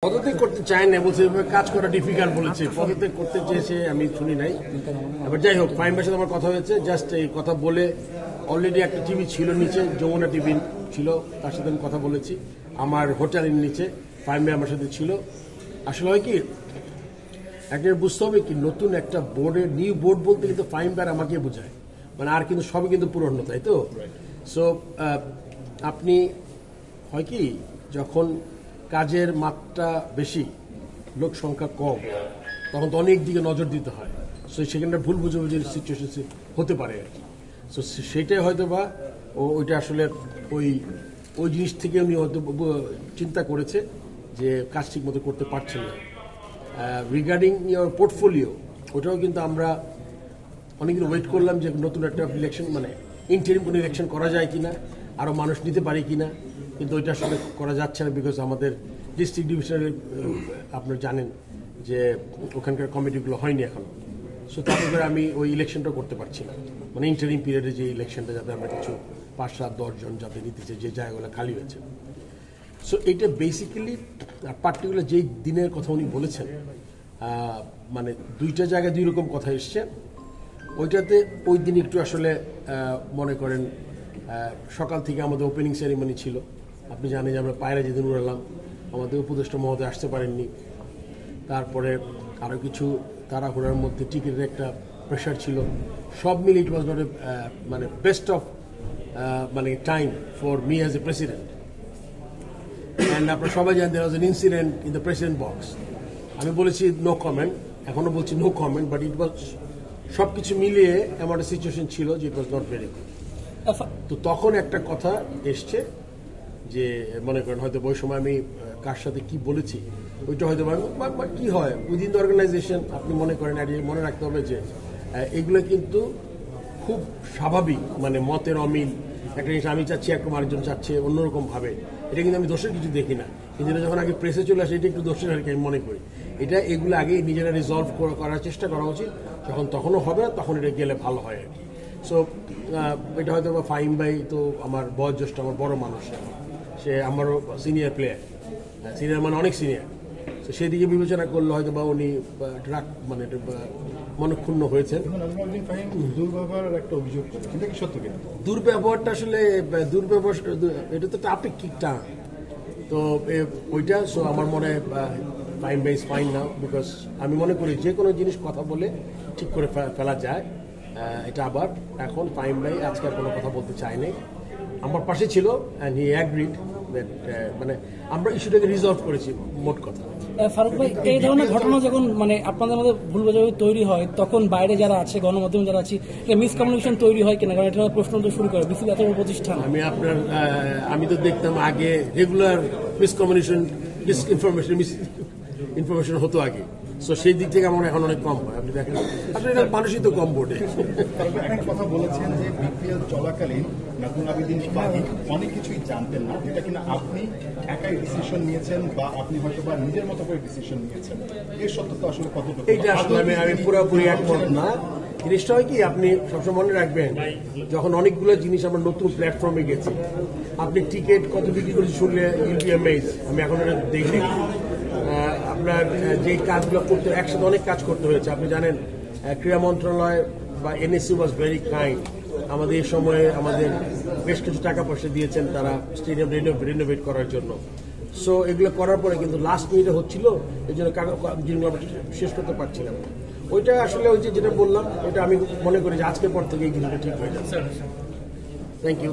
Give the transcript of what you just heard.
পদত্যাগ করতে চায় না বলছে, কাজ করা ডিফিকাল্ট বলেছে, পদত্যাগ করতে চেয়েছে আমি শুনি নাই। এবার যাই হোক, ফাহিম ভাইয়ের সাথে আমার কথা হয়েছে, জাস্ট এই কথা বলে অলরেডি একটা টিভি ছিল নিচে, যমুনা টিভি ছিল, তার সাথে আমি কথা বলেছি। আমার হোটেলের নিচে ফাহিম ভাই আমার সাথে ছিল। আসলে হয় কি, একটা বুঝতে হবে কি, নতুন একটা বোর্ডের নিউ বোর্ড বলতে কিন্তু ফাহিম ভাই আমাকে বোঝায়, মানে আর কিন্তু সবই কিন্তু পুরনো, তাই তো? সো আপনি হয় কি, যখন কাজের মাত্রা বেশি, লোক সংখ্যা কম, তখন তো অনেক দিকে নজর দিতে হয়। সো সেখানটা ভুল বুঝাবুঝির সিচুয়েশন হতে পারে আর কি। সো সেটাই হয়তো বা ওইটা আসলে ওই জিনিস থেকে উনি হয়তো চিন্তা করেছে যে কাজ ঠিক মতো করতে পারছেন না। রিগার্ডিং ইয়োর পোর্টফোলিও, ওটাও কিন্তু আমরা অনেকদিন ওয়েট করলাম যে নতুন একটা ইলেকশন, মানে ইন্টারিম কোনো ইলেকশন করা যায় কিনা, আরও মানুষ নিতে পারি কিনা, কিন্তু ওইটা আসলে করা যাচ্ছে না, বিকজ আমাদের ডিস্ট্রিক্ট ডিভিশনের আপনারা জানেন যে ওখানকার কমিটিগুলো হয়নি এখনো। সো তারপরে আমি ওই ইলেকশনটা করতে পারছি না, মানে ইন্টারিম পিরিয়ডে যে ইলেকশনটা, যাতে আমরা কিছু 5-7-10 জন যাতে নিতেছে, যে জায়গাগুলো খালি হয়েছে। সো এইটা বেসিক্যালি পার্টিকুলার যেই দিনের কথা উনি বলেছেন, মানে দুইটা জায়গায় দুই রকম কথা এসছে। ওইটাতে ওই দিন একটু আসলে মনে করেন সকাল থেকে আমাদের ওপেনিং সেরিমনি ছিল, আপনি জানেন যে আমরা পায়রা যেদিন উড়ালাম, আমাদের উপদেষ্টা মহোদয় আসতে পারেননি। তারপরে আরও কিছু তাড়াহুড়ার মধ্যে টিকিটের একটা প্রেশার ছিল, সব মিলে ইট ওয়াজ নট এ মানে বেস্ট অফ মানে time for me as a president. And আপনারা সবাই জানেন there was an incident in the president box. আমি বলেছি নো কমেন্ট, এখনও বলছি no comment, but it was সব কিছু মিলিয়ে এমন একটা সিচুয়েশন ছিল যে it was not very good. তো তখন একটা কথা এসছে যে মনে করেন হয়তো ওই সময় আমি কার সাথে কি বলেছি, ওইটা হয়তো কি হয় উইদিন দ্য অর্গানাইজেশন, আপনি মনে করেন মনে রাখতে হবে যে এগুলো কিন্তু খুব স্বাভাবিক, মানে মতের অমিল, একটা জিনিস আমি চাচ্ছি একরকম আরেকজন চাচ্ছে অন্যরকম ভাবে, এটা কিন্তু আমি দোষের কিছু দেখি না, কিন্তু এটা যখন আগে প্রেসে চলে আসে এটা একটু দোষের আর কি আমি মনে করি। এগুলো আগে নিজেরা রিজলভ করার চেষ্টা করা উচিত, যখন তখনও হবে না তখন এটা গেলে ভালো হয় আর কি। সো এটা হয়তো বা ফাহিম ভাই তো আমার বয়োজ্যেষ্ঠ, আমার বড় মানুষ, সে আমারও সিনিয়র প্লেয়ার, সিনিয়র মানে অনেক সিনিয়র। তো সেদিকে বিবেচনা করলে হয়তো বা উনি মানে মনক্ষুণ্ণ হয়েছেন। দুর্ব্যবহারটা আসলে এটা তো একটা আপেক্ষিক টার্ম, তো ওইটা সো আমার মনে হয় fine by fine now, because আমি মনে করি যে কোনো জিনিস কথা বলে ঠিক করে ফেলা যায়। এটা আবার এখন ফাইন বাই আজকে আর কোনো কথা বলতে চায়নি, আমার পাশে ছিল অ্যান্ড হি অ্যাগ্রিড দ্যাট, মানে আমরা ইস্যুটাকে রিজলভ করেছি মোট কথা। ফারুক ভাই, এই ধরনের ঘটনা যখন মানে আপনাদের মধ্যে ভুল বোঝাবুঝি তৈরি হয়, তখন বাইরে যারা আছে, গণমাধ্যমে যারা আছে, মিসকমিউনিকেশন তৈরি হয় কিনা? কারণ এটা প্রশ্ন তো শুরু করে বিসিবি এত বড় প্রতিষ্ঠান। আমি তো দেখতাম আগে রেগুলার ইনফরমেশন হতো আগে, সো সেই দিক থেকে আমার এখন অনেক কম হয়। আপনি দেখেন আসলে এটা মানুষই তো কম বোর্ডে কথা বলেছেন যে বিপিএল চলাকালীন নাজমুল আবেদীন অনেক কিছুই জানতেন না, যেটা কিনা আপনি একাই ডিসিশন নিয়েছেন বা আপনি হয়তো বা নিজের মতো করে ডিসিশন নিয়েছেন, এর সত্যতা আসলে কতটুকু? এইটা আসলে আমি পুরোপুরি একমত না। জিনিসটা হয় কি, আপনি সবসময় মনে রাখবেন যখন অনেকগুলো জিনিস আমরা নতুন প্ল্যাটফর্মে গেছি, আপনি টিকিট কত বিক্রি করেছি শুনলে ইউল বি অ্যামেজড। আমি এখন এটা দেখি আপনার যে কাজগুলো করতে একসাথে অনেক কাজ করতে হয়েছে। আপনি জানেন ক্রীড়া মন্ত্রণালয় বা এনএসসি ওয়াজ ভেরি কাইন্ড, আমাদের এই সময়ে আমাদের বেশ কিছু টাকা পয়সা দিয়েছেন তারা স্টেডিয়াম রিনোভেট করার জন্য। সো এগুলো করার পরে কিন্তু লাস্ট মিনিটে হচ্ছিল, এই জন্য জিনিসগুলো আমরা শেষ করতে পারছিলাম। ওইটা আসলে ওই যেটা বললাম, ওইটা আমি মনে করি যে আজকের পর থেকে এই জিনিসটা ঠিক হয়ে যাচ্ছে। Thank you.